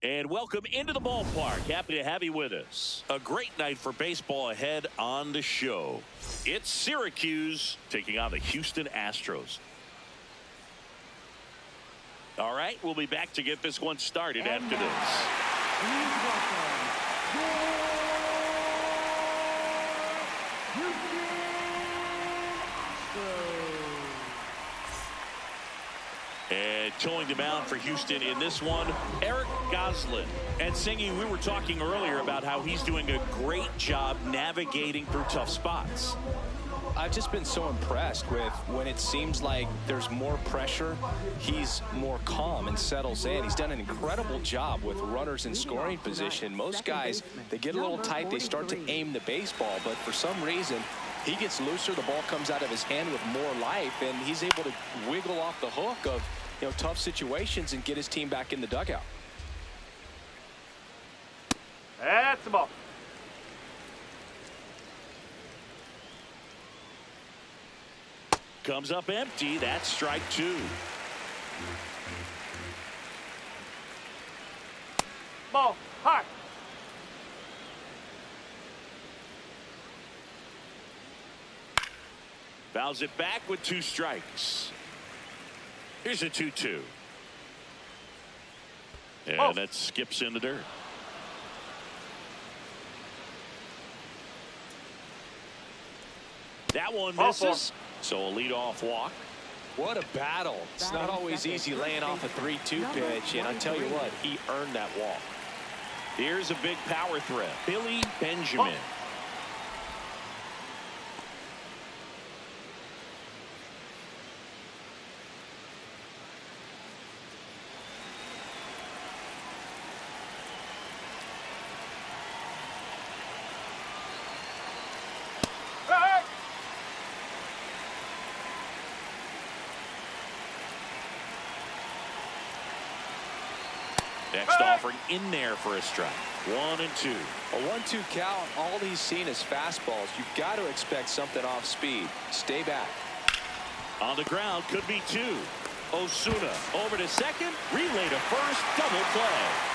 And welcome into the ballpark. Happy to have you with us. A great night for baseball ahead on the show. It's Syracuse taking on the Houston Astros. All right, we'll be back to get this one started after this. And towing the mound for Houston in this one, Eric Goslin. And Singy, we were talking earlier about how he's doing a great job navigating through tough spots. I've just been so impressed with when it seems like there's more pressure, he's more calm and settles in. He's done an incredible job with runners in scoring position. Most guys, they get a little tight, they start to aim the baseball, but for some reason, he gets looser, the ball comes out of his hand with more life, and he's able to wiggle off the hook of tough situations and get his team back in the dugout. That's the ball. Comes up empty. That's strike two. Ball high. Fouls it back with two strikes. Here's a 2-2. And that skips in the dirt. That one misses. So a leadoff walk. What a battle. It's not always easy laying off a 3-2 pitch, and I tell you what, he earned that walk. Here's a big power threat. Billy Benjamin. Next offering in there for a strike. 1-2. A 1-2 count. All he's seen is fastballs. You've got to expect something off speed. Stay back. On the ground, could be two. Osuna over to second. Relay to first. Double play.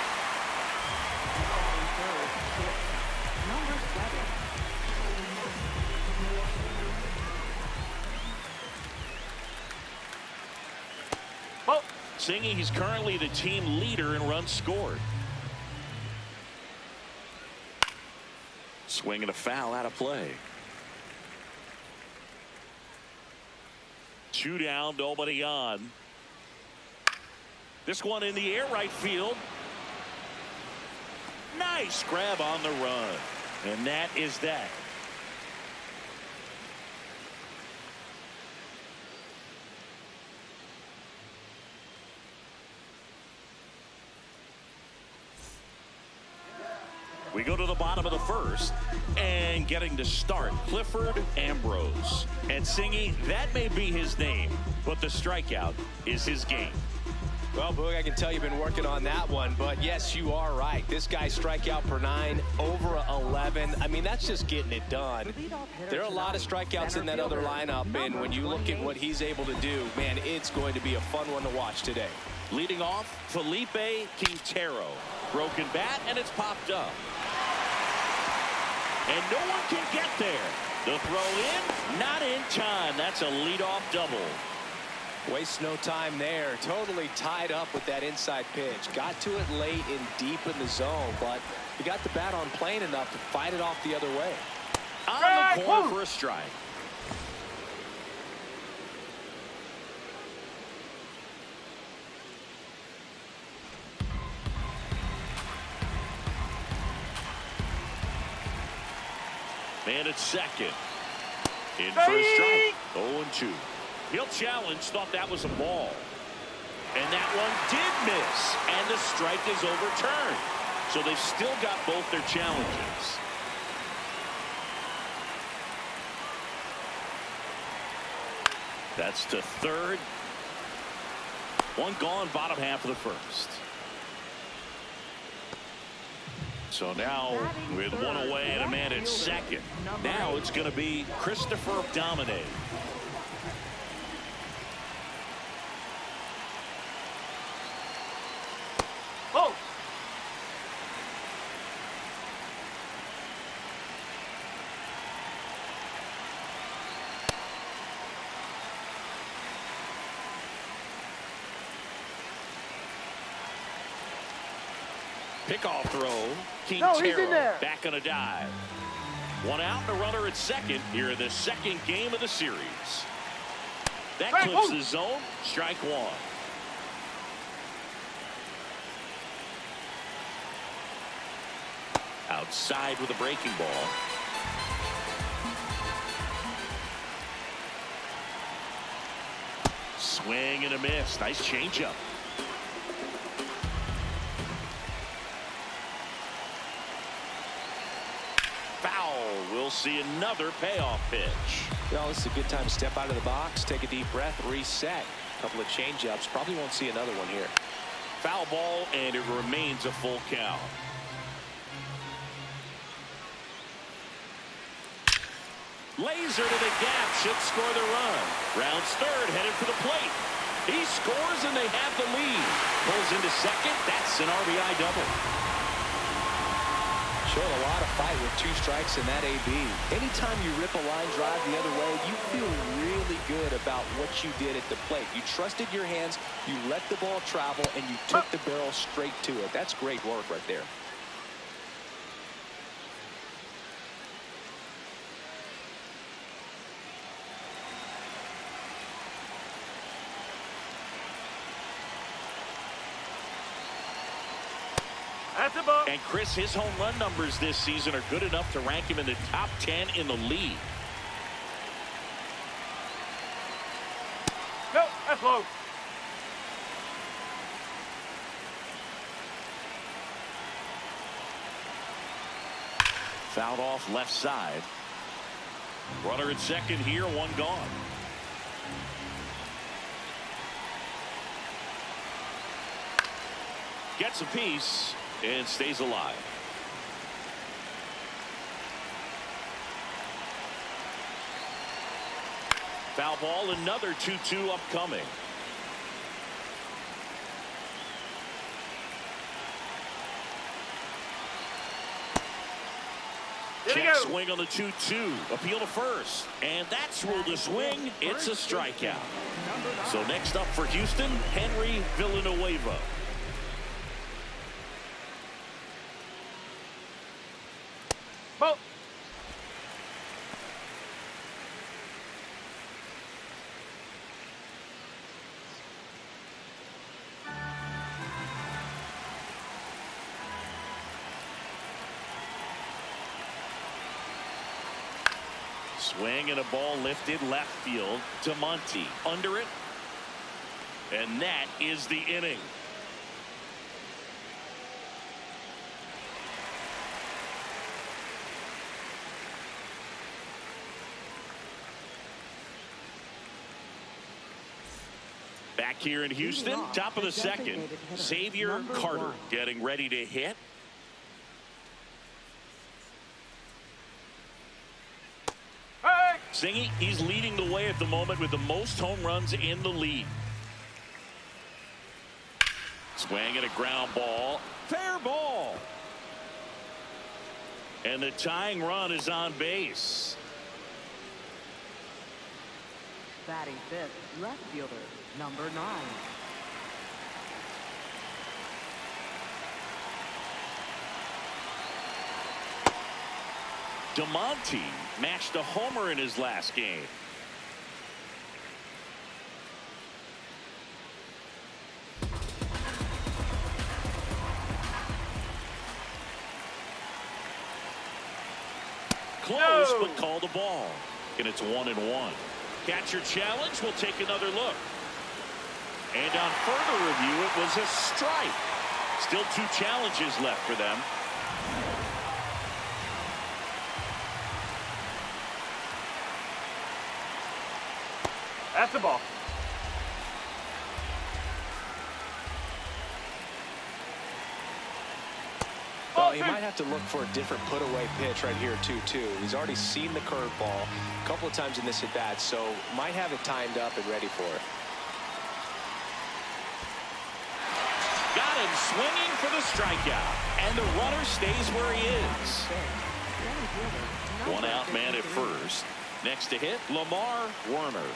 Singy, he's currently the team leader in runs scored. Swinging a foul out of play. 2 down, nobody on. This one in the air, right field. Nice grab on the run. And that is that. We go to the bottom of the first, and getting to start, Clifford Ambrose. And Singy, that may be his name, but the strikeout is his game. Well, Boog, I can tell you've been working on that one, but yes, you are right. This guy's strikeout per 9, over 11. I mean, that's just getting it done. There are a lot of strikeouts in that other lineup, and when you look at what he's able to do, man, it's going to be a fun one to watch today. Leading off, Felipe Quintero. Broken bat, and it's popped up. And no one can get there. The throw in, not in time. That's a leadoff double. Wastes no time there. Totally tied up with that inside pitch. Got to it late and deep in the zone, but he got the bat on plane enough to fight it off the other way. On the corner for a strike. Man at second. In for a strike. 0-2. He'll challenge. Thought that was a ball. And that one did miss. And the strike is overturned. So they've still got both their challenges. That's to third. One gone, bottom half of the first. So now with one away and a man at second. Now it's going to be Christopher Domine. Pickoff throw. No, he's in there. Back on a dive. One out and a runner at second here in the second game of the series. That clips the zone. Strike one. Outside with a breaking ball. Swing and a miss. Nice changeup. Foul. We'll see another payoff pitch. Well, this is a good time to step out of the box, take a deep breath, reset. A couple of changeups. Probably won't see another one here. Foul ball, and it remains a full count. Laser to the gap, should score the run. Rounds third, headed for the plate. He scores, and they have the lead. Pulls into second. That's an RBI double. Showed a lot of fight with 2 strikes in that AB. Anytime you rip a line drive the other way, you feel really good about what you did at the plate. You trusted your hands, you let the ball travel, and you took the barrel straight to it. That's great work right there. That's a ball. And Chris, his home run numbers this season are good enough to rank him in the top 10 in the league. No, that's low. Fouled off left side. Runner at second here, one gone. Gets a piece and stays alive. Foul ball, another 2-2 upcoming. Check swing on the 2-2. Appeal to first. And that's ruled a swing. It's a strikeout. So next up for Houston, Henry Villanueva. Ball. Swing and a ball lifted left field to Monty. Under it. And that is the inning. Back here in Houston, top of the second. Xavier Carter getting ready to hit. Zingy, he's leading the way at the moment with the most home runs in the league. Swing and a ground ball. Fair ball. And the tying run is on base. Batting fifth, left fielder, number 9. DeMonte matched a homer in his last game. Close, but called the ball. And it's 1-1. Catcher challenge. We'll take another look. And on further review, it was a strike. Still 2 challenges left for them. That's the ball. Well, he might have to look for a different put-away pitch right here, 2-2. He's already seen the curveball a couple of times in this at-bat, so might have it timed up and ready for it. Got him swinging for the strikeout, and the runner stays where he is. One out, man at first. Next to hit, Lamar Werner.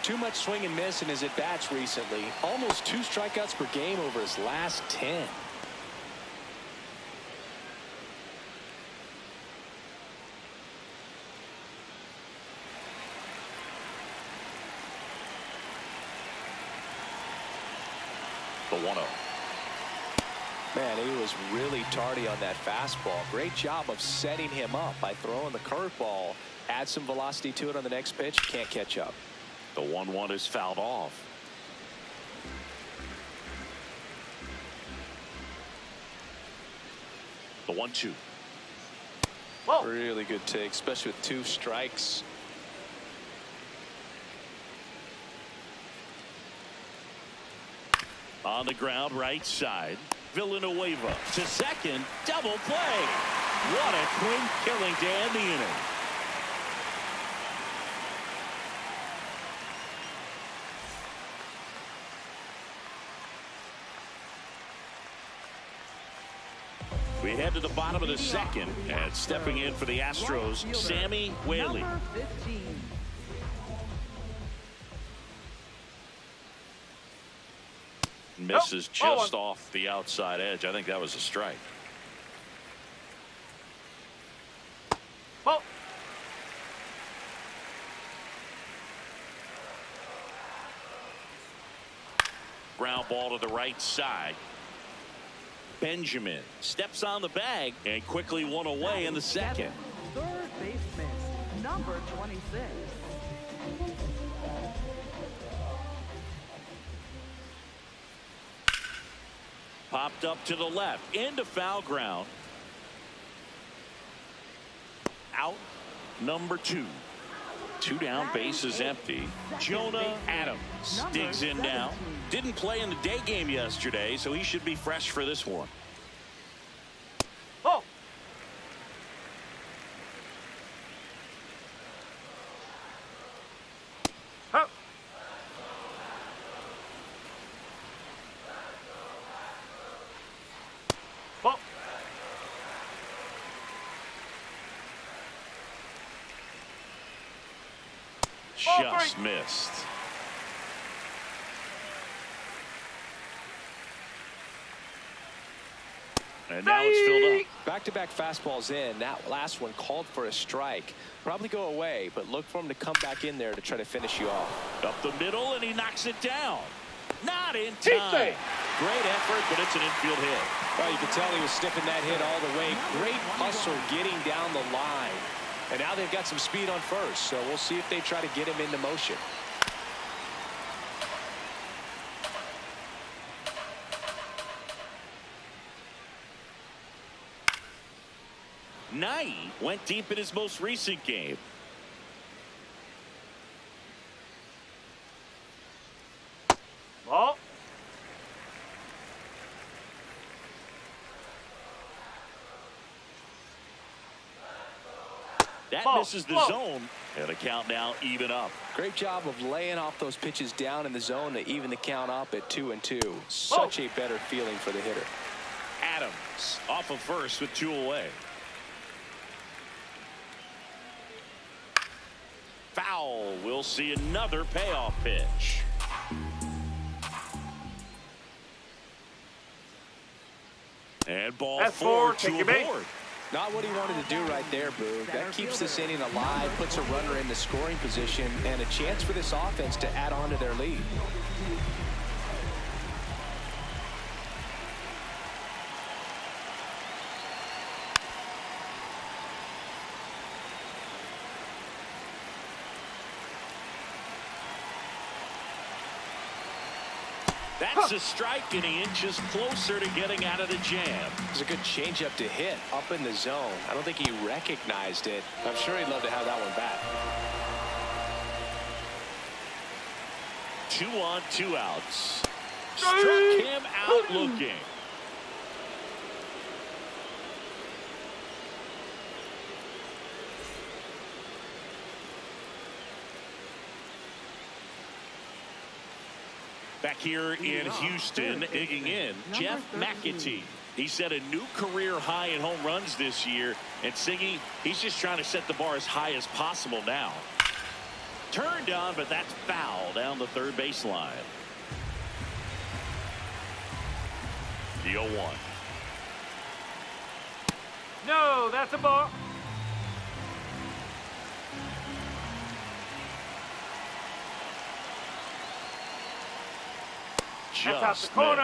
Too much swing and miss in his at-bats recently. Almost 2 strikeouts per game over his last 10. The 1-0. Man, he was really tardy on that fastball. Great job of setting him up by throwing the curveball. Add some velocity to it on the next pitch. Can't catch up. The 1-1 is fouled off. The 1-2. Really good take, especially with 2 strikes. On the ground, right side. Villanueva to second. Double play. What a quick killing to end the inning. We head to the bottom of the second, and stepping in for the Astros, Sammy Whaley. Number 15. Misses just off the outside edge. I think that was a strike. Ground ball to the right side. Benjamin steps on the bag and quickly one away in the second. Third baseman, number 26. Popped up to the left into foul ground. Out number 2. 2 down, bases empty. Jonah Adams digs in now. Didn't play in the day game yesterday, so he should be fresh for this one. Just missed. And now it's filled up. Back-to-back fastballs in. That last one called for a strike. Probably go away, but look for him to come back in there to try to finish you off. Up the middle, and he knocks it down. Not in time. Great effort, but it's an infield hit. Well, you can tell he was sniffing that hit all the way. Great hustle getting down the line. And now they've got some speed on first, so we'll see if they try to get him into motion. Knight went deep in his most recent game. That misses the zone, and the count now even up. Great job of laying off those pitches down in the zone to even the count up at 2-2. Such a better feeling for the hitter. Adams off of first with 2 away. Foul. We'll see another payoff pitch. And ball 4 to aboard. Not what he wanted to do right there, Boog. That keeps this inning alive, puts a runner in the scoring position, and a chance for this offense to add on to their lead. That's a strike, and he inches closer to getting out of the jam. It was a good changeup to hit up in the zone. I don't think he recognized it. I'm sure he'd love to have that one back. 2 on, 2 outs. Struck him out looking. Back here in Houston, digging in, Jeff McAtee. He set a new career high in home runs this year. And Siggy, he's just trying to set the bar as high as possible now. Turned on, but that's foul down the third baseline. The 0-1. No, that's a ball. That's out the just corner.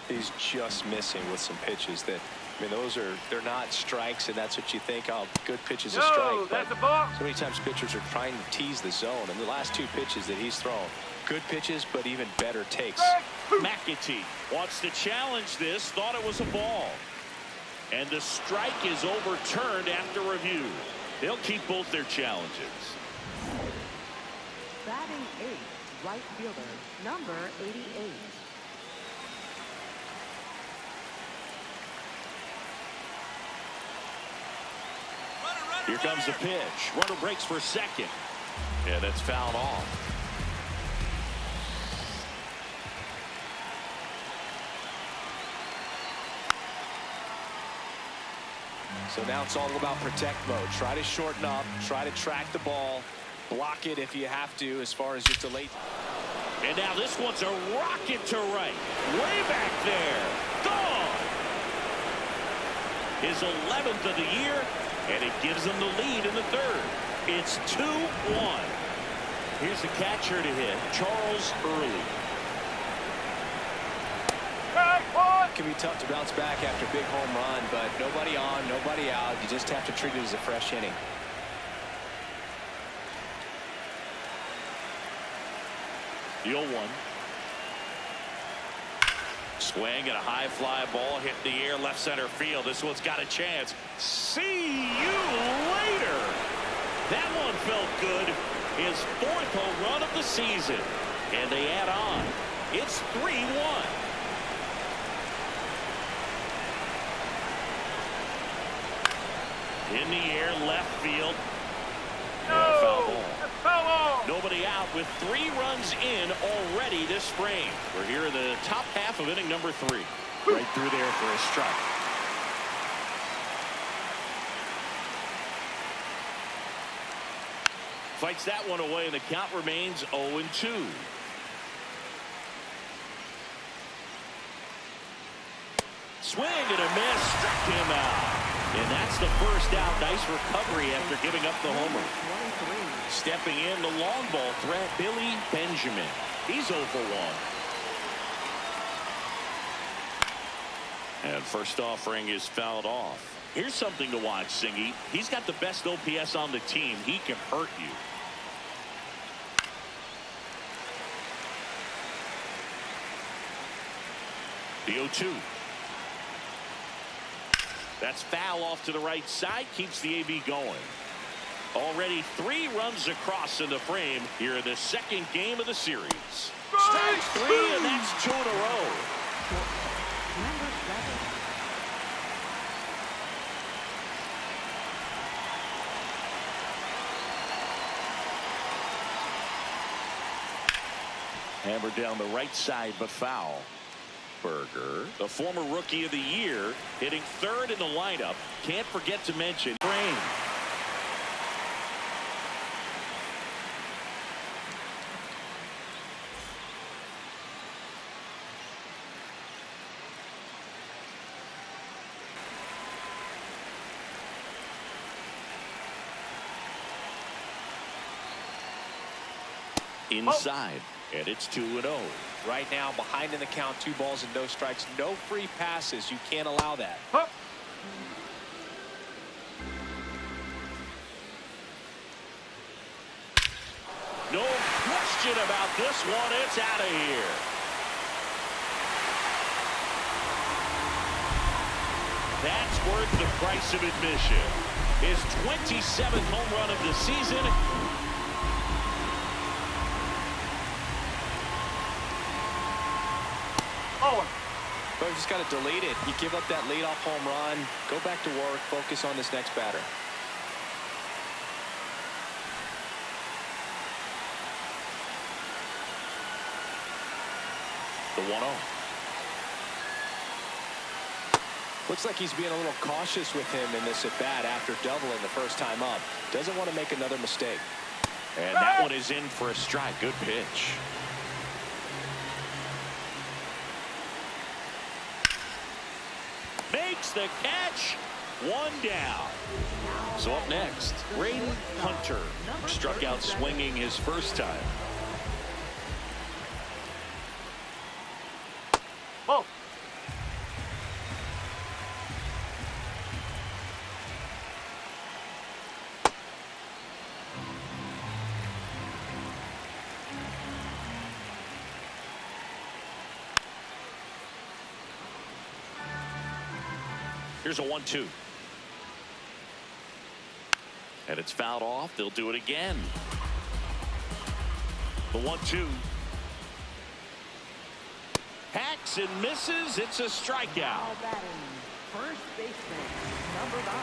missed. He's just missing with some pitches that, I mean, they're not strikes, and that's what you think. Oh, good pitch is a strike. No, that's a ball. So many times pitchers are trying to tease the zone, and the last two pitches that he's thrown, good pitches, but even better takes. McAtee wants to challenge this, thought it was a ball. And the strike is overturned after review. They'll keep both their challenges. Batting eighth, right fielder, number 88. Here comes the pitch. Runner breaks for second. Yeah, that's fouled off. So now it's all about protect mode. Try to shorten up, try to track the ball, block it if you have to, as far as just a late. And now this one's a rocket to right. Way back there. Gone. His 11th of the year, and it gives them the lead in the third. It's 2-1. Here's the catcher to hit, Charles Early. It can be tough to bounce back after a big home run, but nobody on, nobody out. You just have to treat it as a fresh inning. The 0-1. Swing and a high fly ball hit the air left center field. This one's got a chance. See you later. That one felt good. His 4th home run of the season. And they add on. It's 3-1. In the air, left field. No, Foul ball. foul ball. Nobody out with 3 runs in already this frame. We're here in the top half of inning number 3. Right through there for a strike. Fights that one away, and the count remains 0-2. Swing and a miss, struck him out. And that's the first out. Nice recovery after giving up the homer. 23. Stepping in, the long ball threat, Billy Benjamin. He's 0 for 1. And first offering is fouled off. Here's something to watch, Singy. He's got the best OPS on the team. He can hurt you. The 0-2. That's foul off to the right side. Keeps the AB going. Already 3 runs across in the frame here in the second game of the series. Strike 3, and that's 2 in a row. Number 7. Hammered down the right side, but foul. Berger, the former rookie of the year, hitting 3rd in the lineup. Can't forget to mention frame. Inside, and it's 2-0. Right now, behind in the count, 2 balls and no strikes, no free passes. You can't allow that. Huh. No question about this one. It's out of here. That's worth the price of admission. His 27th home run of the season. But you just got to delete it. You give up that leadoff home run, go back to work, focus on this next batter. The 1-0. Looks like he's being a little cautious with him in this at bat after doubling the first time up. Doesn't want to make another mistake. And that one is in for a strike. Good pitch. Makes the catch. 1 down. So up next, Braden Hunter struck out swinging his first time. Here's a 1-2. And it's fouled off. They'll do it again. The 1-2. Hacks and misses. It's a strikeout. Now batting, first baseman, number 9.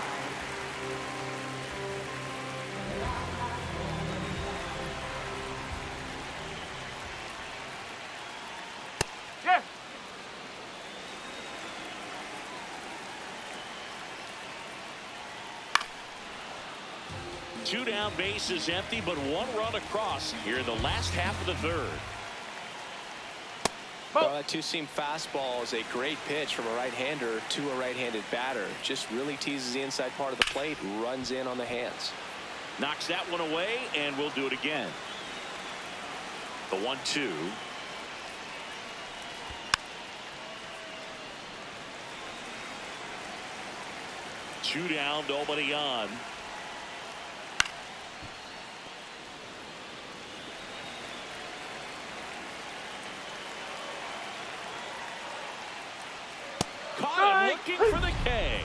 Yes. Two down, bases empty, but one run across here in the last half of the third. Well, that two-seam fastball is a great pitch from a right-hander to a right-handed batter. Just really teases the inside part of the plate, runs in on the hands. Knocks that one away, and we'll do it again. The 1-2. Two down, nobody on. Caught him looking for the K.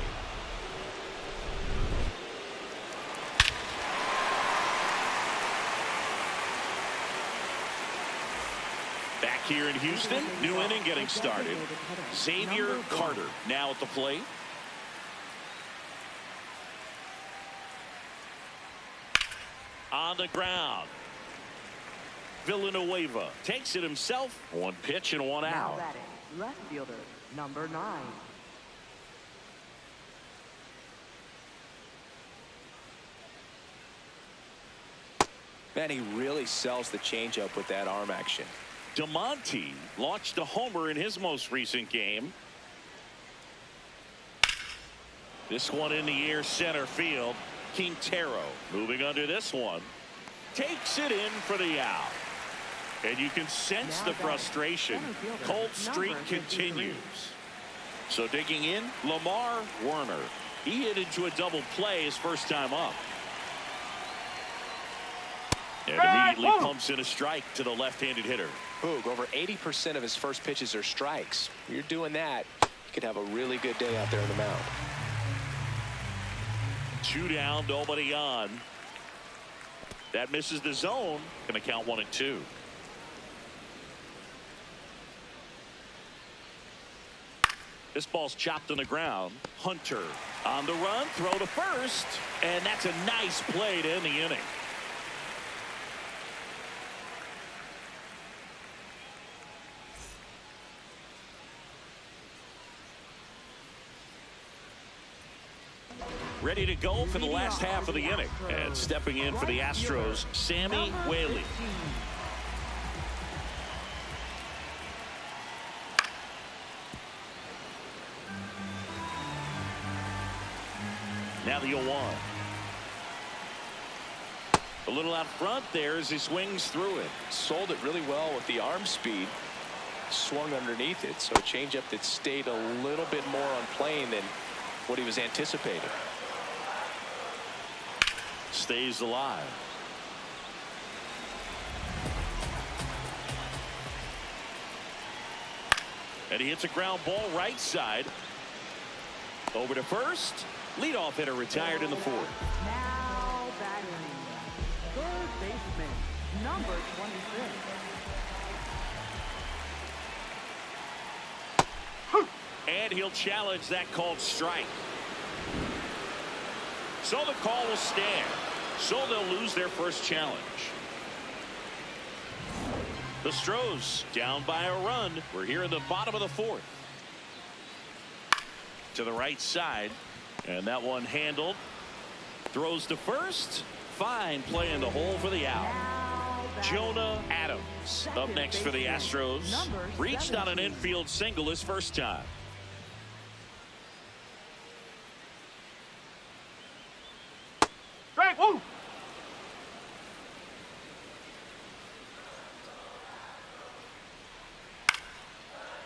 Back here in Houston, new inning getting started. Xavier Carter now at the plate. On the ground. Villanueva takes it himself. One pitch and one Now out. batting, left fielder, number 9. Man, he really sells the changeup with that arm action. DeMonte launched a homer in his most recent game. This one in the air, center field. Quintero moving under this one. Takes it in for the out. And you can sense the frustration. Cold streak continues. So digging in, Lamar Werner. He hit into a double play his first time up. And immediately pumps in a strike to the left-handed hitter. Boog, over 80% of his first pitches are strikes. You're doing that, you could have a really good day out there on the mound. Two down, nobody on. That misses the zone. Going to count 1-2. This ball's chopped on the ground. Hunter on the run, throw to first, and that's a nice play to end the inning. Ready to go for the last half of the inning. And stepping in for the Astros, Sammy Whaley. Now the 0-1. A little out front there as he swings through it. Sold it really well with the arm speed. Swung underneath it, so a changeup that stayed a little bit more on plane than what he was anticipating. Stays alive. And he hits a ground ball right side. Over to first. Leadoff hitter retired in the fourth. Now batting, third baseman, number 26. And he'll challenge that called strike. So the call will stand. So they'll lose their first challenge. The Astros down by a run. We're here in the bottom of the fourth. To the right side. And that one handled. Throws to first. Fine play in the hole for the out. Jonah Adams up next for the Astros. Reached on an infield single his first time. Strike. Woo.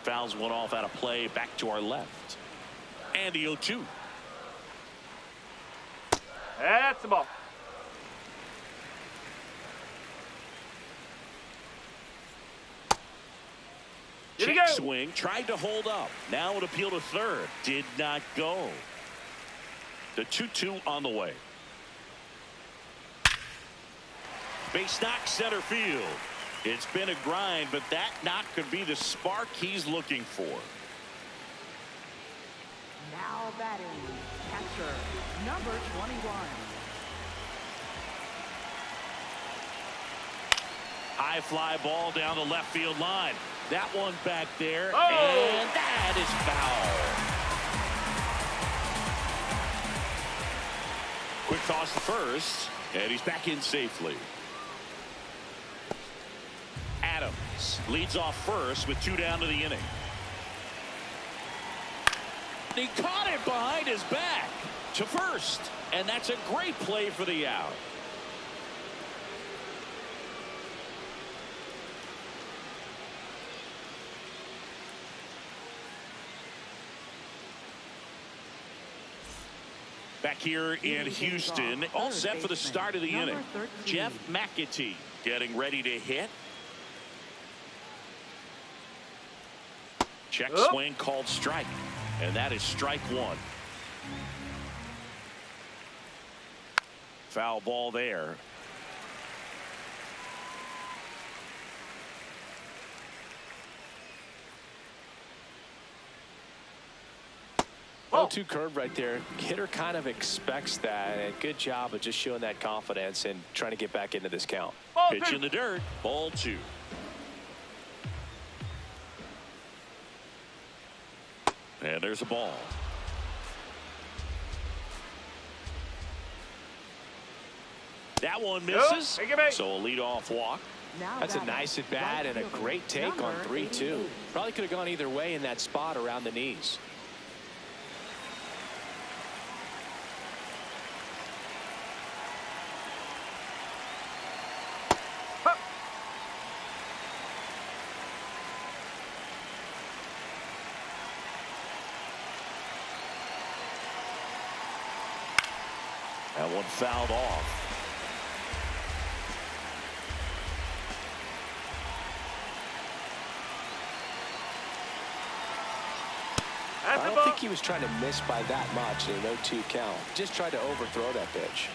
Fouls one off out of play. Back to our left. And the 0-2. That's the ball. Here we Check go. swing. Tried to hold up. Now an appeal to third. Did not go. The 2-2 on the way. Base knock center field. It's been a grind, but that knock could be the spark he's looking for. Now batting, catcher, number 21. High fly ball down the left field line. That one back there, Oh! and that is foul. Quick toss to first, and he's back in safely. Adams leads off first with 2 down to the inning. He caught it behind his back to first, and that's a great play for the out. Back here in Houston, all set for the start of the inning. Jeff McAtee getting ready to hit. Check swing called strike, and that is strike 1. Foul ball there. Oh, 2 curve right there. Hitter kind of expects that, and good job of just showing that confidence and trying to get back into this count. Pitch in the dirt. Ball 2. And there's a ball. That one misses. So a leadoff walk. Now That's a batting, nice at bat and a great take on 3-2. Probably could have gone either way in that spot around the knees. That one fouled off. I don't think he was trying to miss by that much in an 0-2 count. Just tried to overthrow that pitch.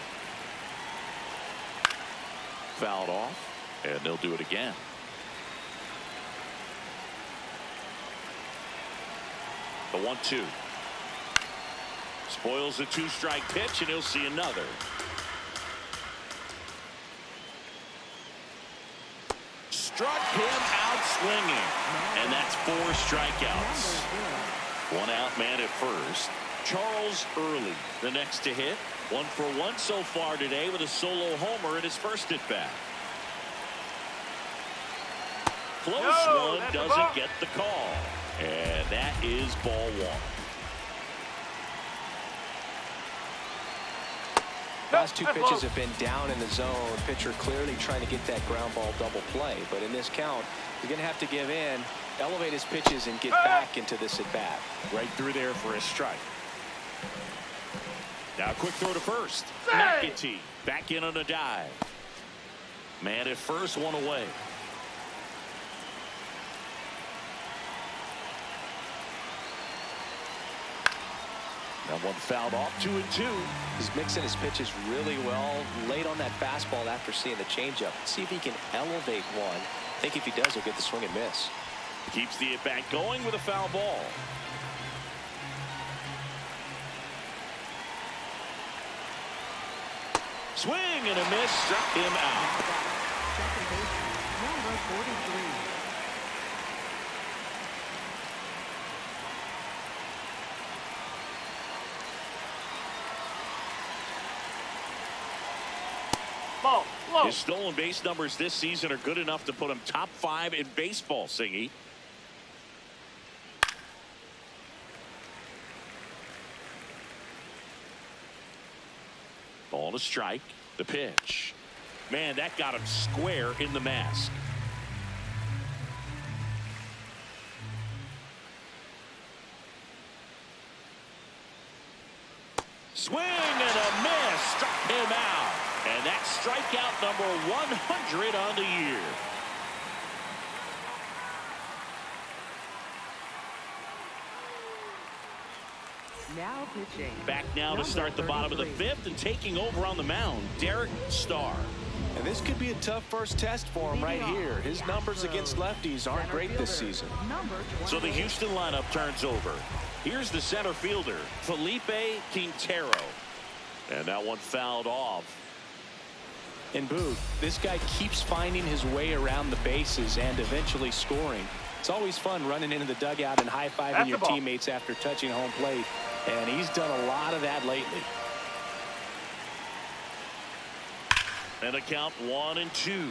Fouled off, and they'll do it again. The 1-2. Spoils the 2-strike pitch, and he'll see another. Struck him out swinging, and that's 4 strikeouts. 1 out, man at first. Charles Early, the next to hit. 1 for 1 so far today with a solo homer in his first at bat. Close one doesn't get the call, and that is ball 1. Last 2 pitches have been down in the zone. Pitcher clearly trying to get that ground ball double play. But in this count, he's going to have to give in, elevate his pitches, and get back into this at bat. Right through there for a strike. Now a quick throw to first. McAtee back in on a dive. Man at first, 1 away. That one fouled off. 2-2. He's mixing his pitches really well. Late on that fastball after seeing the changeup. See if he can elevate one. I think if he does, he'll get the swing and miss. Keeps the at bat going with a foul ball. Swing and a miss. Struck him out. Second baseman, number 43. His stolen base numbers this season are good enough to put him top 5 in baseball, Singy. Ball to strike. The pitch. Man, that got him square in the mask. Swing and a miss. Struck him out. And that's strikeout number 100 on the year. Now pitching. Back now to start the bottom of the 5th and taking over on the mound, Derek Starr. And this could be a tough first test for him right here. His numbers against lefties aren't great this season. So the Houston lineup turns over. Here's the center fielder, Felipe Quintero. And that one fouled off. And Boog, this guy keeps finding his way around the bases and eventually scoring. It's always fun running into the dugout and high-fiving your teammates after touching home plate. And he's done a lot of that lately. And a count 1-2.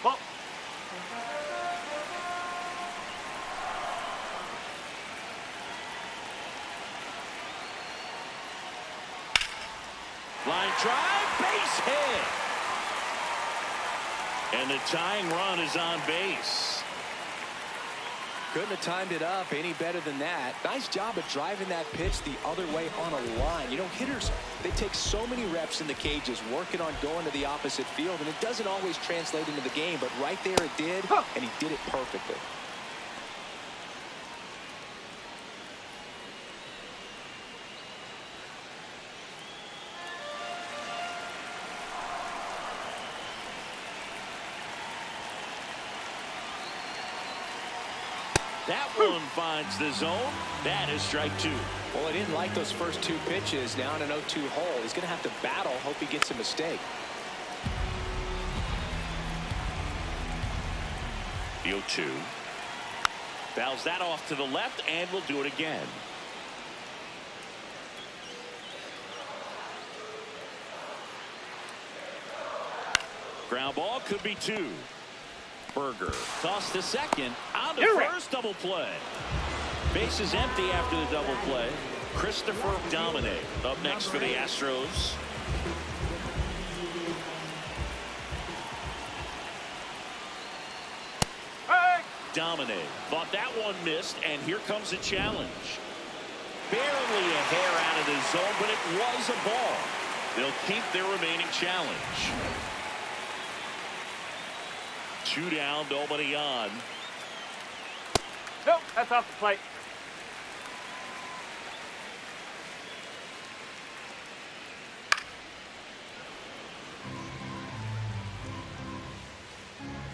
Ball. Line drive, base hit. And the tying run is on base. Couldn't have timed it up any better than that. Nice job of driving that pitch the other way on a line. You know, hitters, they take so many reps in the cages working on going to the opposite field, and it doesn't always translate into the game, but right there it did, and he did it perfectly. That one finds the zone. That is strike 2. Well, I didn't like those first 2 pitches. Now in an 0-2 hole. He's going to have to battle. Hope he gets a mistake. The 0-2. Fouls that off to the left and will do it again. Ground ball could be 2. Berger tossed to second. On to first, double play. Base is empty after the double play. Christopher Domine up next for the Astros. Domine thought that one missed, and here comes a challenge. Barely a hair out of the zone, but it was a ball. They'll keep their remaining challenge. 2 down, nobody on. Nope, that's off the plate.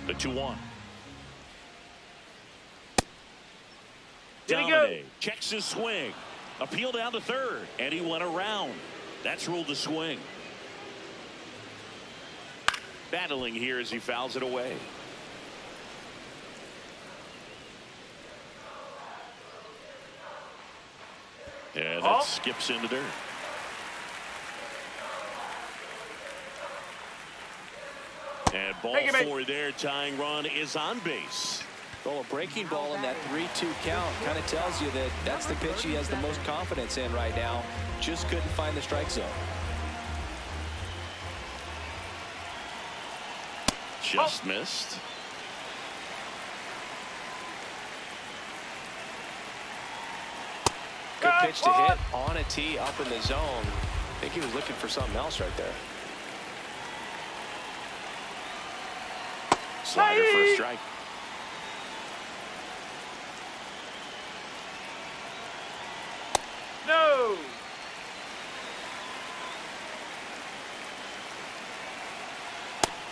The 2-1. Did he go? Checks his swing. Appeal down to third, and he went around. That's ruled a swing. Battling here as he fouls it away. And that skips into dirt. And ball 4 there. Tying run is on base. Well, a breaking ball in that 3-2 count kind of tells you that that's the pitch he has the most confidence in right now. Just couldn't find the strike zone. Just missed. Good pitch to hit on a tee up in the zone. I think he was looking for something else right there. Slider for a strike. No.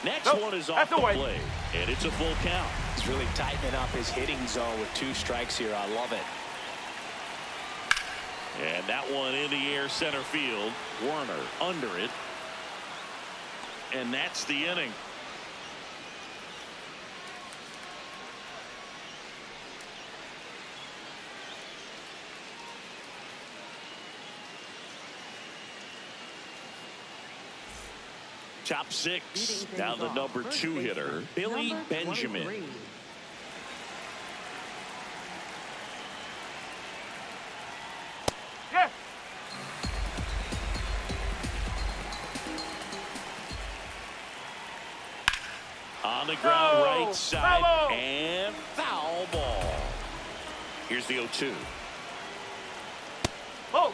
Next one is off the plate, and it's a full count. He's really tightening up his hitting zone with 2 strikes here. I love it. And that one in the air center field. Warner under it. And that's the inning. Top 6. Now the number 2 hitter, Billy Benjamin. On the ground, right side, and foul ball. Here's the 0-2. Oh.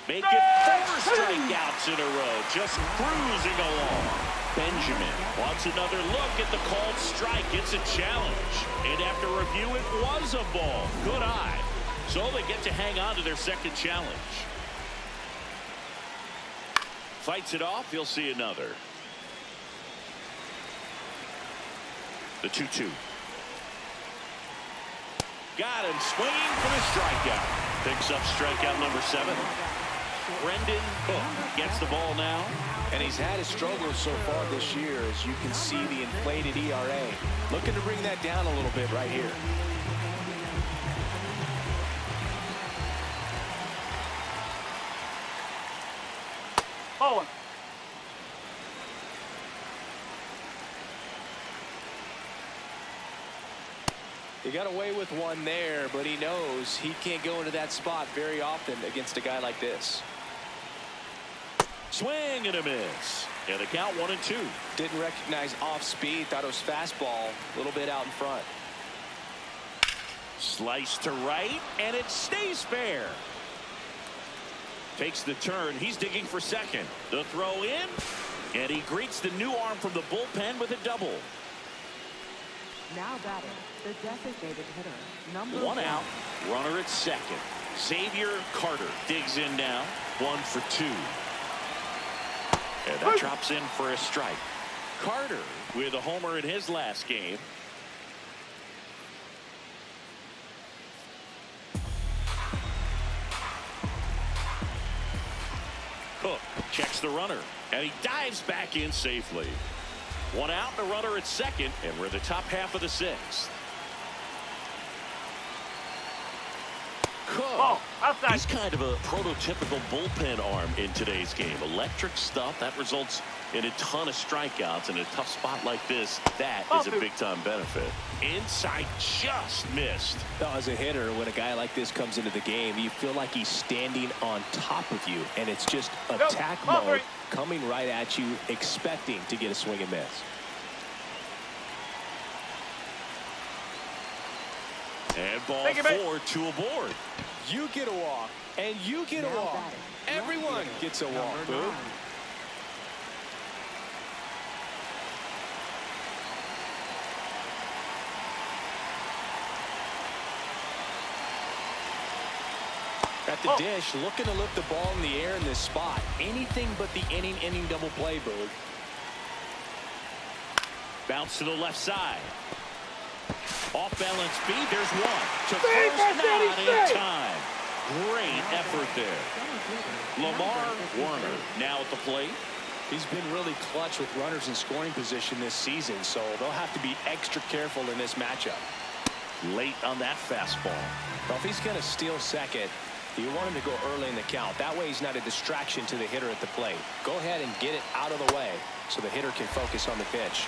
Make it 4 strikeouts in a row, just cruising along. Benjamin wants another look at the called strike. It's a challenge. And after review, it was a ball. Good eye. So they get to hang on to their second challenge. Fights it off. He'll see another. The 2-2. Got him swinging for the strikeout. Picks up strikeout number 7. Brendan Cook gets the ball now. And he's had his struggles so far this year, as you can see the inflated ERA. Looking to bring that down a little bit right here. Oh. He got away with one there, but he knows he can't go into that spot very often against a guy like this. Swing and a miss. And the count 1-2. Didn't recognize off speed. Thought it was fastball. A little bit out in front. Slice to right, and it stays fair. Takes the turn. He's digging for second. The throw in, and he greets the new arm from the bullpen with a double. Now batting, the designated hitter, number 1 out. Runner at second. Xavier Carter digs in now. 1 for 2. And that drops in for a strike. Carter with a homer in his last game. Cook checks the runner, and he dives back in safely. 1 out, the runner at second, and we're the top half of the 6th. Cook. Oh, outside. He's kind of a prototypical bullpen arm in today's game. Electric stuff that results in a ton of strikeouts in a tough spot like this. That is a big-time benefit. Inside just missed. Now, as a hitter, when a guy like this comes into the game, you feel like he's standing on top of you, and it's just attack mode coming right at you, expecting to get a swing and miss. And ball 4, 2 aboard. You get a walk, and you get a walk. Everyone gets a walk, Boo. At the dish, looking to lift the ball in the air in this spot. Anything but the inning double play, Boo. Bounce to the left side. Off balance speed, there's 1. To first, not in time. Great effort there. Lamar Warner now at the plate. He's been really clutch with runners in scoring position this season, so they'll have to be extra careful in this matchup. Late on that fastball. Well, if he's going to steal second, you want him to go early in the count. That way he's not a distraction to the hitter at the plate. Go ahead and get it out of the way so the hitter can focus on the pitch.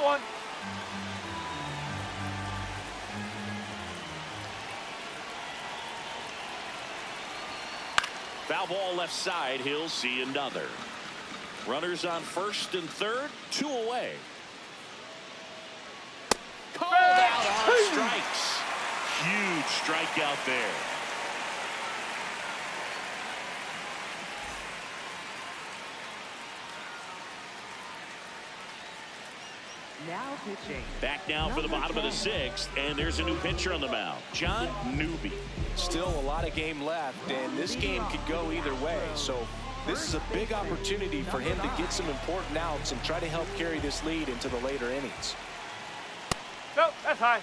One. Foul ball left side. He'll see another. Runners on first and third. 2 away. Called out on strikes. Huge strikeout there. Now pitching. Back now for the bottom of the 6th, and there's a new pitcher on the mound, John Newby. Still a lot of game left, and this game could go either way. So this is a big opportunity for him to get some important outs and try to help carry this lead into the later innings. No, that's high.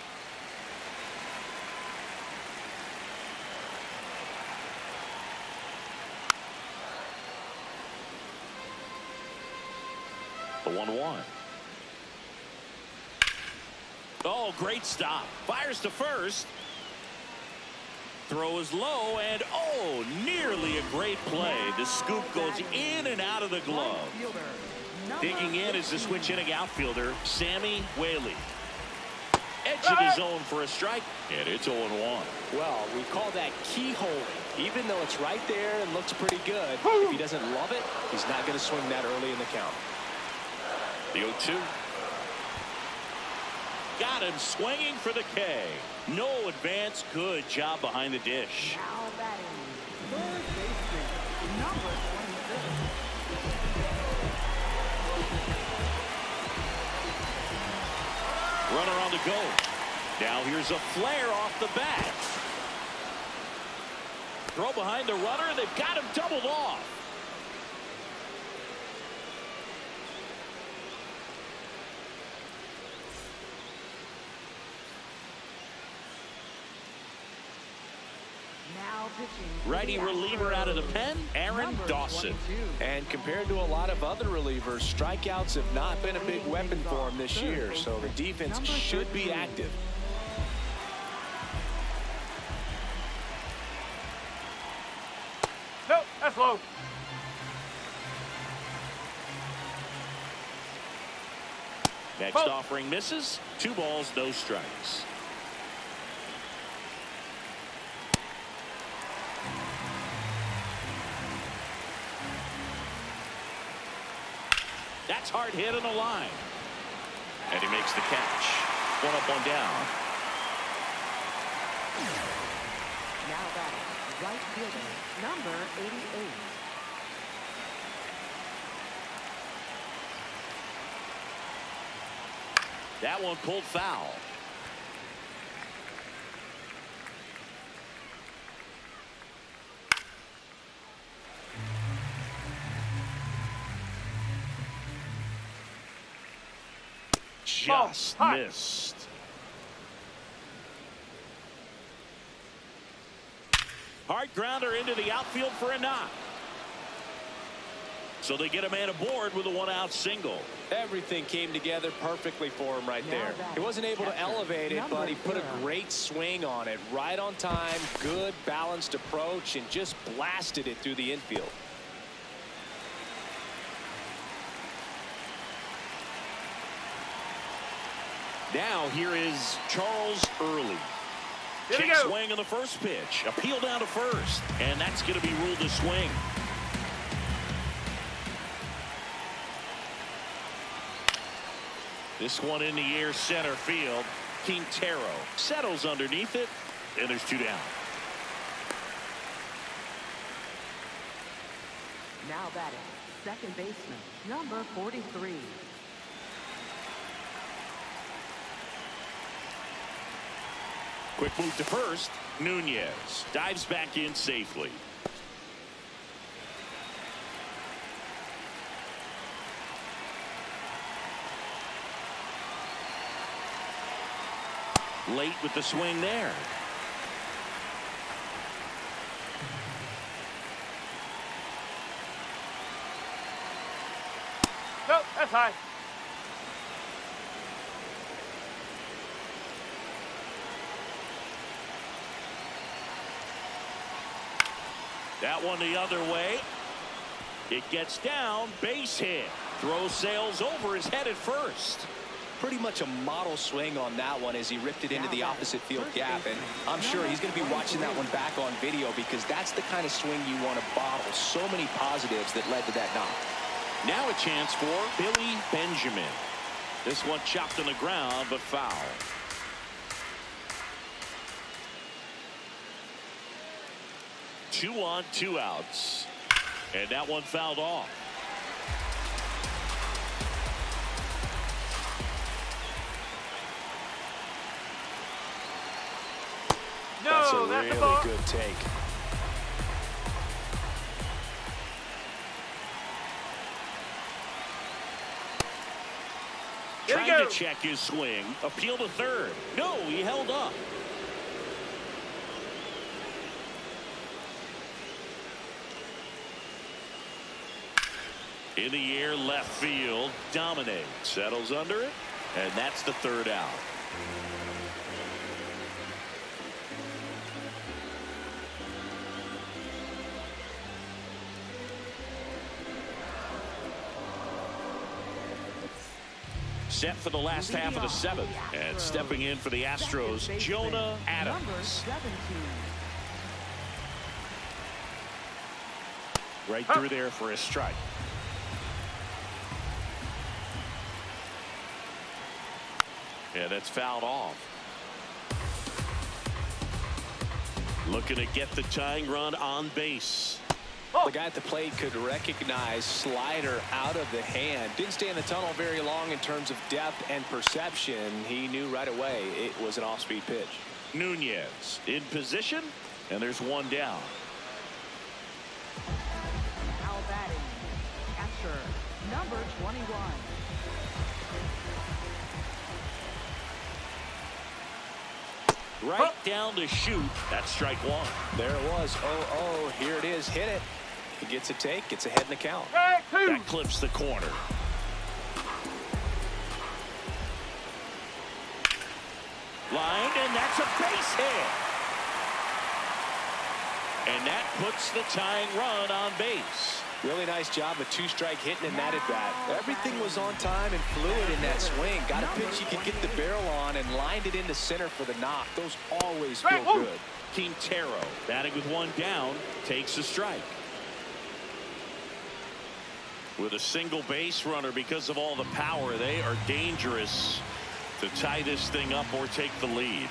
The 1-1. Oh, great stop. Fires to first. Throw is low, and oh, nearly a great play. The scoop goes in and out of the glove. Digging in is the switch hitting outfielder, Sammy Whaley. Edge of the zone for a strike, and it's 0-1. Well, we call that keyholing. Even though it's right there and looks pretty good, if he doesn't love it, he's not going to swing that early in the count. The 0-2. got him swinging for the K. No advance. Good job behind the dish. Now batting, third baseman, number 26. Runner on the go. Now here's a flare off the bat. Throw behind the runner. They've got him doubled off. Now pitching. Righty reliever out of the pen, Aaron Number Dawson. 22. And compared to a lot of other relievers, strikeouts have not been a big weapon for him this year, so the defense should be active. Nope, that's low. Next Ball. offering misses. 2 balls, no strikes. That's hard hit on the line. And he makes the catch. 1 up, 1 down. Now batting, right fielder, number 88. That one pulled foul. Just High. missed. Hard grounder into the outfield for a knock. So they get a man aboard with a 1-out single. Everything came together perfectly for him right there. He wasn't able to elevate it, but he put a great swing on it. Right on time, good balanced approach, and just blasted it through the infield. Now here is Charles Early. Here we Check go. swing on the first pitch. Appeal down to first. And that's going to be ruled a swing. This one in the air center field. Quintero settles underneath it. And there's 2 down. Now batting, second baseman, number 43. Quick move to first. Nunez dives back in safely. Late with the swing there. Nope, that's high. That one the other way. It gets down, base hit. Throw sails over his head at first. Pretty much a model swing on that one as he ripped it into the opposite field gap, and I'm sure he's going to be watching that one back on video because that's the kind of swing you want to bottle. So many positives that led to that knock. Now a chance for Billy Benjamin. This one chopped on the ground, but foul. Two on, 2 outs. And that one fouled off. That's a No, that's the really ball. good take. Here we Trying go. to check his swing. Appeal to third. No, he held up. In the air, left field. Dominates. Settles under it. And that's the 3rd out. Set for the last half of the 7th. And stepping in for the Astros, Jonah Adams. Number 17. Right through there for a strike. Yeah, that's fouled off. Looking to get the tying run on base. The guy at the plate could recognize slider out of the hand. Didn't stay in the tunnel very long in terms of depth and perception. He knew right away it was an off-speed pitch. Nunez in position, and there's one down. Now batting, catcher, number 21. Right down to shoot. That's strike one. There it was. 0-0. Here it is. Hit it. He gets a take. Gets ahead in the count. That clips the corner. Line, and that's a base hit. And that puts the tying run on base. Really nice job of two-strike hitting in that at-bat. Everything was on time and fluid in that swing. Got a pitch he could get the barrel on and lined it into center for the knock. Those always feel good. Quintero batting with one down, takes a strike. With a single base runner, because of all the power, they are dangerous to tie this thing up or take the lead.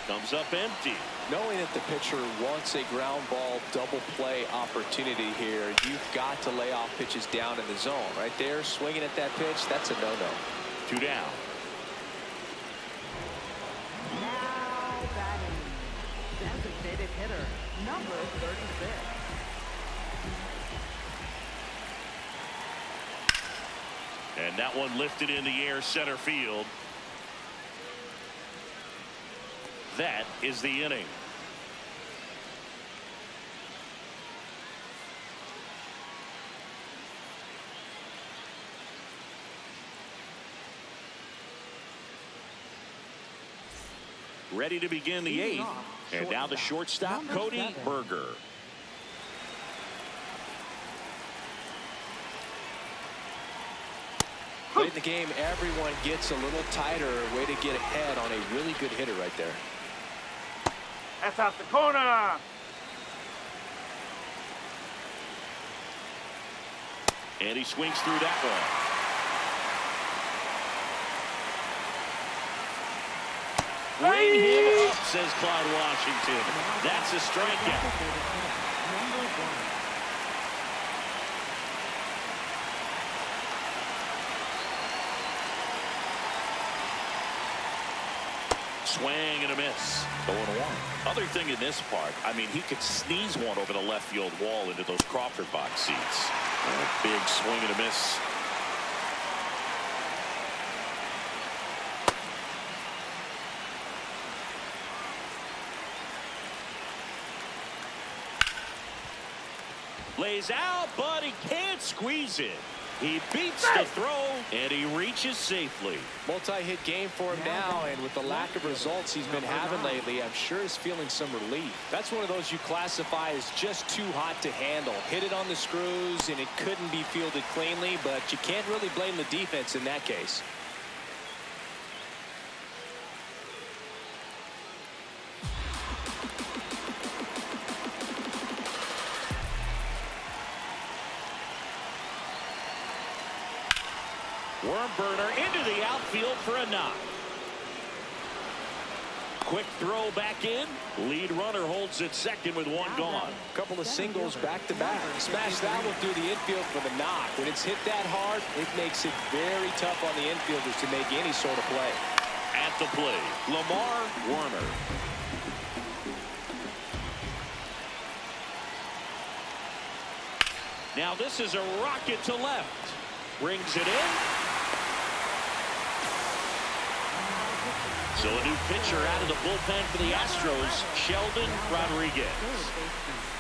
Comes up empty. Knowing that the pitcher wants a ground ball double play opportunity here, you've got to lay off pitches down in the zone. Right there, swinging at that pitch, that's a no-no. 2 down. Now batting, designated hitter, number 36. And that one lifted in the air, center field. That is the inning. Ready to begin the 8th. And now the shortstop, Cody Berger. Late in the game, everyone gets a little tighter. Way to get ahead on a really good hitter right there. That's out the corner. And he swings through that one. Bring him up, says Clyde Washington. That's a strikeout. Swing and a miss. 0-1. Other thing in this part, I mean, he could sneeze one over the left field wall into those Crawford box seats. Big swing and a miss. Lays out, but he can't squeeze it. He beats the throw, and he reaches safely. Multi-hit game for him now, and with the lack of results he's been having lately, I'm sure he's feeling some relief. That's one of those you classify as just too hot to handle. Hit it on the screws, and it couldn't be fielded cleanly, but you can't really blame the defense in that case. Worm burner into the outfield for a knock. Quick throw back in. Lead runner holds at second with one gone. Couple of singles back-to-back. Smash that one through the infield for the knock. When it's hit that hard, it makes it very tough on the infielders to make any sort of play. At the play, Lamar Warner. Now this is a rocket to left. Brings it in. So a new pitcher out of the bullpen for the Astros, Sheldon Rodriguez.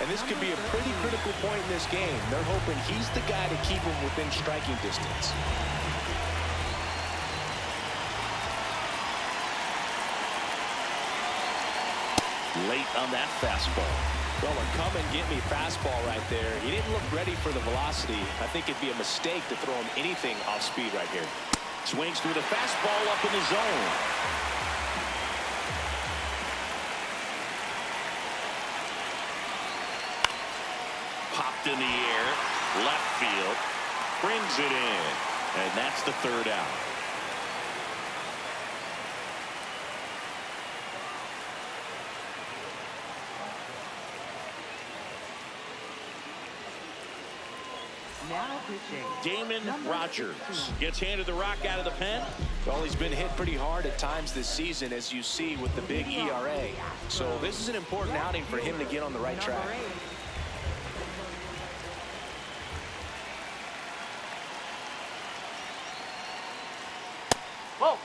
And this could be a pretty critical point in this game. They're hoping he's the guy to keep them within striking distance. Late on that fastball. Well, a come and get me fastball right there. He didn't look ready for the velocity. I think it'd be a mistake to throw him anything off speed right here. Swings through the fastball up in the zone. Popped in the air, left field, brings it in, and that's the third out. Now pitching. Damon Number Rogers 16. gets handed the rock out of the pen. Well, he's been hit pretty hard at times this season, as you see with the big ERA. So this is an important outing for him to get on the right track. Number 8. Whoa.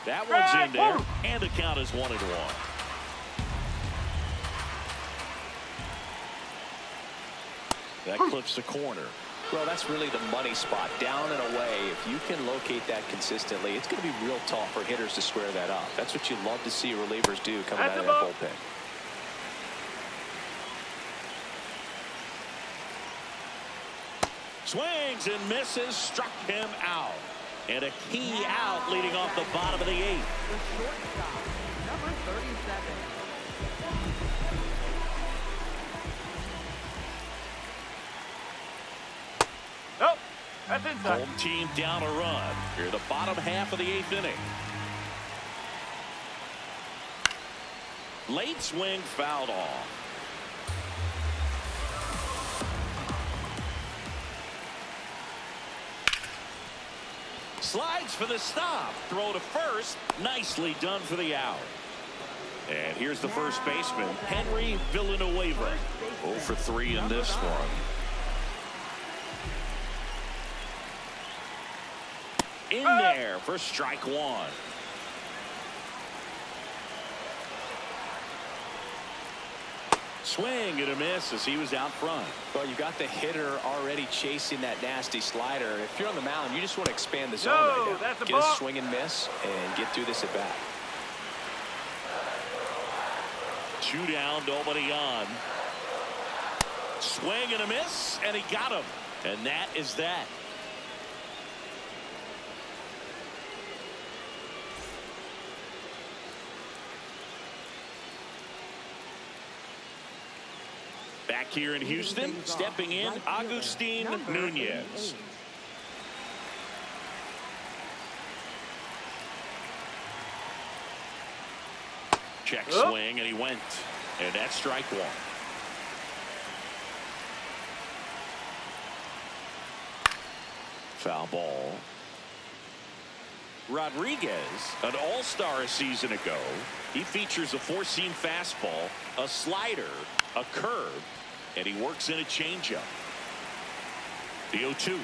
That one's in there, and the count is 1-1. That clips the corner. Well, that's really the money spot, down and away. If you can locate that consistently, it's going to be real tough for hitters to square that up. That's what you love to see relievers do coming out of that bullpen. Swings and misses, struck him out. And a key out leading off the bottom of the 8th. The shortstop, number 37. Nope. That's inside. Home team down a run. Here the bottom half of the 8th inning. Late swing fouled off. Slides for the stop. Throw to first. Nicely done for the out. And here's the first baseman, Henry Villanueva. 0 for 3 in this one. In there for strike 1. Swing and a miss as he was out front. Well, you got the hitter already chasing that nasty slider. If you're on the mound, you just want to expand the zone right now. That's a get ball. a swing and miss and get through this at bat. 2 down, nobody on. Swing and a miss, and he got him. And that is that. Back here in Houston, stepping in, Agustin Nunez. Check swing, and he went. And that's strike 1. Foul ball. Rodriguez, an all-star a season ago. He features a 4-seam fastball, a slider, a curve, and he works in a changeup. The 0-2.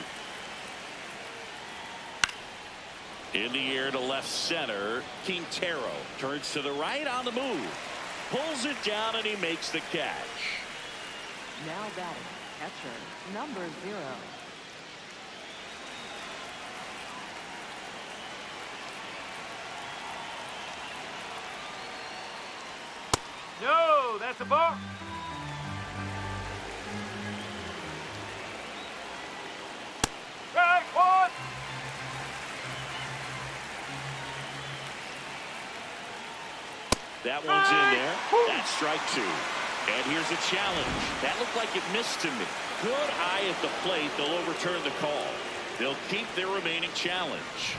In the air to left center. Quintero turns to the right on the move. Pulls it down, and he makes the catch. Now batting, catcher, number 0. No, that's a ball. Strike 1. That one's in there. That's strike 2. And here's a challenge. That looked like it missed to me. Good eye at the plate. They'll overturn the call. They'll keep their remaining challenge.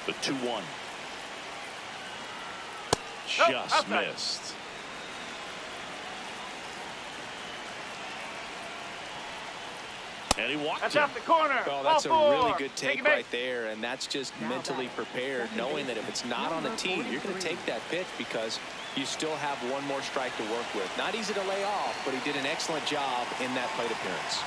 The 2-1. Just missed. And he walked That's him. out the corner. Well, that's a Ball really 4. good take right there, and that's just mentally prepared, knowing that if it's not on the tee, you're going to take that pitch because you still have one more strike to work with. Not easy to lay off, but he did an excellent job in that plate appearance.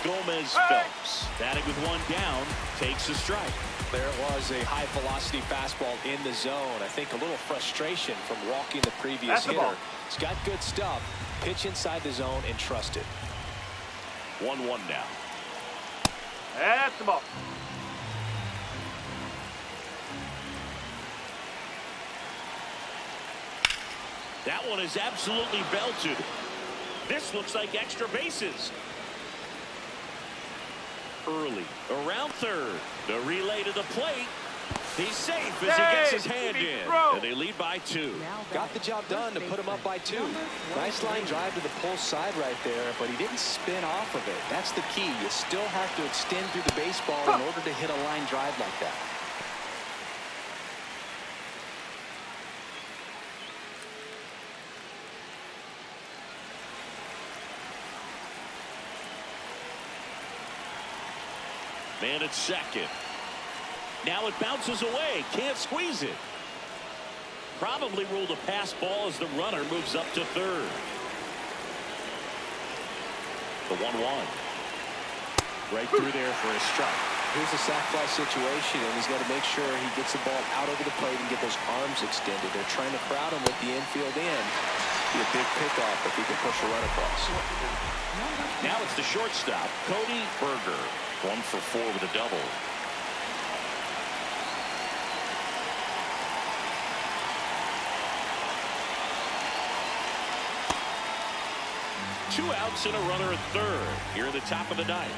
Gomez Phelps, batting with 1 down, takes a strike. There was a high-velocity fastball in the zone. I think a little frustration from walking the previous hitter. He's got good stuff. Pitch inside the zone and trust it. 1-1 now. That's the ball. That one is absolutely belted. This looks like extra bases. Early, around third. The relay to the plate. He's safe as he gets his hand in. And they lead by 2. Got the job done to put him up by 2. Nice line drive to the pull side right there, but he didn't spin off of it. That's the key. You still have to extend through the baseball in order to hit a line drive like that. Man at second. Now it bounces away. Can't squeeze it. Probably ruled a pass ball as the runner moves up to third. The 1-1. Right through there for a strike. Here's a sac fly situation, and he's got to make sure he gets the ball out over the plate and get those arms extended. They're trying to crowd him with the infield in. Be a big pickoff if he can push a run across. Now it's the shortstop, Cody Berger. 1 for 4 with a double. Two outs and a runner at third here at the top of the ninth.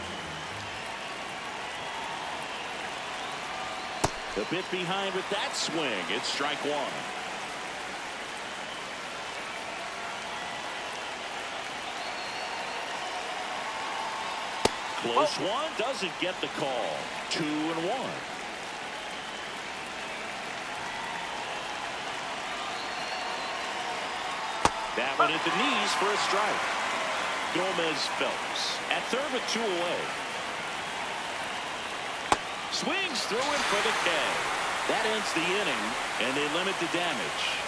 A bit behind with that swing. It's strike 1. Close one, doesn't get the call. 2-1. That one at the knees for a strike. Gomez Phelps at third with 2 away. Swings through it for the K. That ends the inning, and they limit the damage.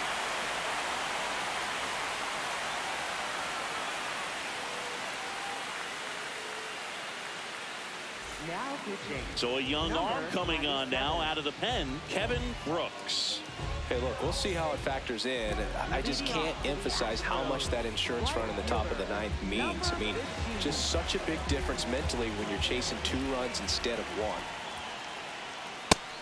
Now pitching. So a young arm coming on now out of the pen, Kevin Brooks. Hey, look, we'll see how it factors in. I just can't emphasize how much that insurance run in the top of the ninth means. I mean, just such a big difference mentally when you're chasing 2 runs instead of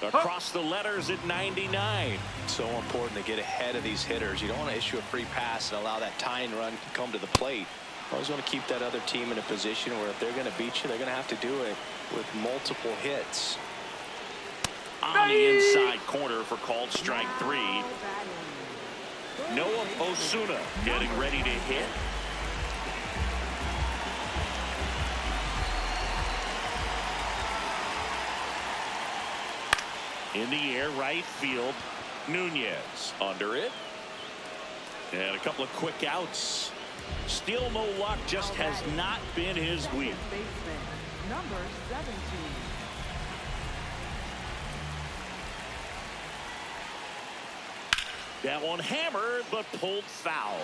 1. Across the letters at 99. So important to get ahead of these hitters. You don't want to issue a free pass and allow that tying run to come to the plate. Always want to keep that other team in a position where if they're going to beat you, they're going to have to do it with multiple hits. On the inside corner for called strike 3. Noah Osuna getting ready to hit. In the air, right field. Nunez under it. And a couple of quick outs. Still no luck, just has not been his week. Number 17. That one hammered, but pulled foul.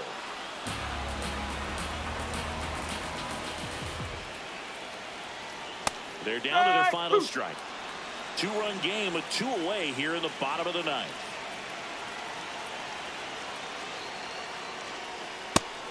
They're down to their final strike. 2-run game with 2 away here in the bottom of the ninth.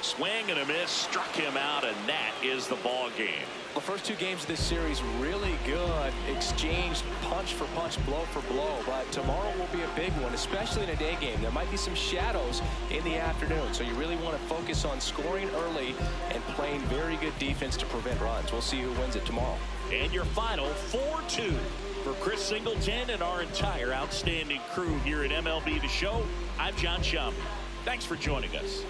Swing and a miss, struck him out, and that is the ball game. The first 2 games of this series really good, exchanged punch for punch, blow for blow, but tomorrow will be a big one, especially in a day game. There might be some shadows in the afternoon, so you really want to focus on scoring early and playing very good defense to prevent runs. We'll see who wins it tomorrow. And your final 4-2 for Chris Singleton and our entire outstanding crew here at MLB The Show. I'm John Sciambi. Thanks for joining us.